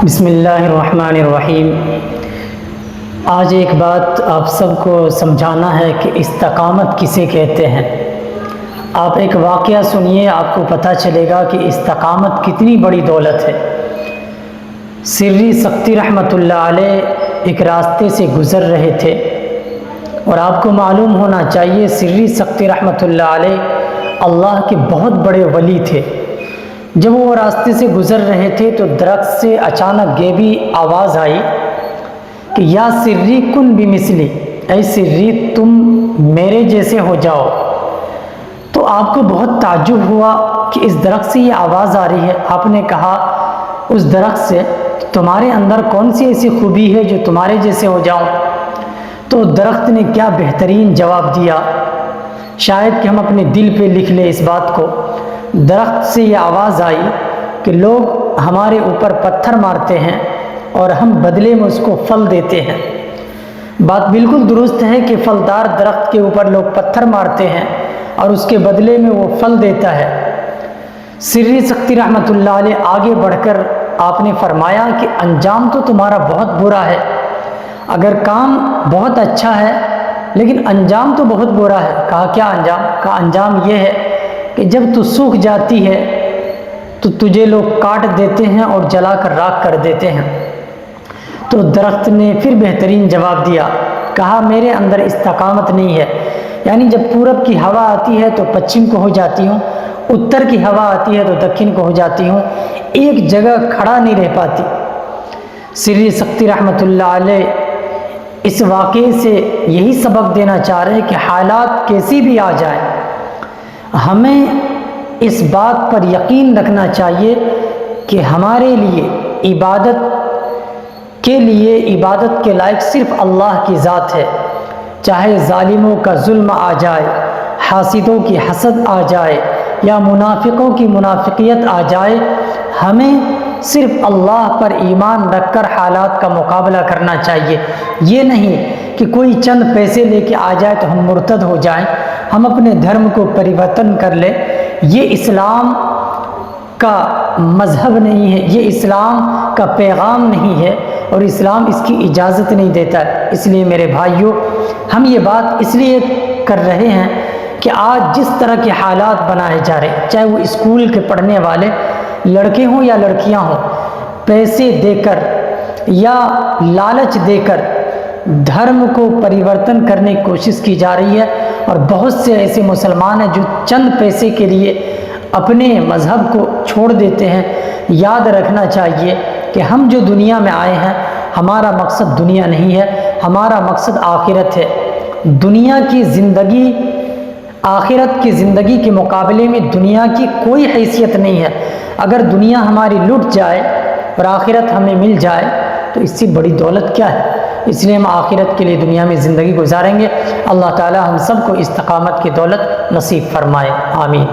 بسم اللہ الرحمن الرحیم۔ آج ایک بات آپ سب کو سمجھانا ہے کہ استقامت کسے کہتے ہیں۔ آپ ایک واقعہ سنیے، آپ کو پتہ چلے گا کہ استقامت کتنی بڑی دولت ہے۔ سری سکتی رحمۃ اللہ علیہ ایک راستے سے گزر رہے تھے، اور آپ کو معلوم ہونا چاہیے سری سکتی رحمۃ اللہ علیہ اللہ کے بہت بڑے ولی تھے۔ جب وہ راستے سے گزر رہے تھے تو درخت سے اچانک یہ بھی آواز آئی کہ یا سری کن بمثلی، اے سری تم میرے جیسے ہو جاؤ۔ تو آپ کو بہت تعجب ہوا کہ اس درخت سے یہ آواز آ رہی ہے۔ آپ نے کہا اس درخت سے تمہارے اندر کون سی ایسی خوبی ہے جو تمہارے جیسے ہو جاؤں؟ تو درخت نے کیا بہترین جواب دیا، شاید کہ ہم اپنے دل پہ لکھ لیں اس بات کو۔ درخت سے یہ آواز آئی کہ لوگ ہمارے اوپر پتھر مارتے ہیں اور ہم بدلے میں اس کو پھل دیتے ہیں۔ بات بالکل درست ہے کہ پھلدار درخت کے اوپر لوگ پتھر مارتے ہیں اور اس کے بدلے میں وہ پھل دیتا ہے۔ سری سکتی رحمۃ اللہ علیہ آگے بڑھ کر آپ نے فرمایا کہ انجام تو تمہارا بہت برا ہے، اگر کام بہت اچھا ہے لیکن انجام تو بہت برا ہے۔ کہا کیا انجام؟ کہا انجام یہ ہے کہ جب تو سوکھ جاتی ہے تو تجھے لوگ کاٹ دیتے ہیں اور جلا کر راکھ کر دیتے ہیں۔ تو درخت نے پھر بہترین جواب دیا، کہا میرے اندر استقامت نہیں ہے، یعنی جب پورب کی ہوا آتی ہے تو پچھم کو ہو جاتی ہوں، اتر کی ہوا آتی ہے تو دکن کو ہو جاتی ہوں، ایک جگہ کھڑا نہیں رہ پاتی۔ سری سکتی رحمۃ اللہ علیہ اس واقعے سے یہی سبق دینا چاہ رہے ہیں کہ حالات کیسی بھی آ جائیں، ہمیں اس بات پر یقین رکھنا چاہیے کہ ہمارے لیے عبادت کے لائق صرف اللہ کی ذات ہے۔ چاہے ظالموں کا ظلم آ جائے، حاسدوں کی حسد آ جائے یا منافقوں کی منافقیت آ جائے، ہمیں صرف اللہ پر ایمان رکھ کر حالات کا مقابلہ کرنا چاہیے۔ یہ نہیں کہ کوئی چند پیسے لے کے آ جائے تو ہم مرتد ہو جائیں، ہم اپنے دھرم کو پریورتن کر لیں۔ یہ اسلام کا مذہب نہیں ہے، یہ اسلام کا پیغام نہیں ہے، اور اسلام اس کی اجازت نہیں دیتا ہے۔ اس لیے میرے بھائیوں، ہم یہ بات اس لیے کر رہے ہیں کہ آج جس طرح کے حالات بنائے جا رہے، چاہے وہ اسکول کے پڑھنے والے لڑکے ہوں یا لڑکیاں ہوں، پیسے دے کر یا لالچ دے کر دھرم کو پریورتن کرنے کی کوشش کی جا رہی ہے، اور بہت سے ایسے مسلمان ہیں جو چند پیسے کے لیے اپنے مذہب کو چھوڑ دیتے ہیں۔ یاد رکھنا چاہیے کہ ہم جو دنیا میں آئے ہیں، ہمارا مقصد دنیا نہیں ہے، ہمارا مقصد آخرت ہے۔ دنیا کی زندگی آخرت کی زندگی کے مقابلے میں دنیا کی کوئی حیثیت نہیں ہے۔ اگر دنیا ہماری لٹ جائے اور آخرت ہمیں مل جائے تو اس سے بڑی دولت کیا ہے؟ اس لیے ہم آخرت کے لیے دنیا میں زندگی گزاریں گے۔ اللہ تعالی ہم سب کو استقامت کی دولت نصیب فرمائے، آمین۔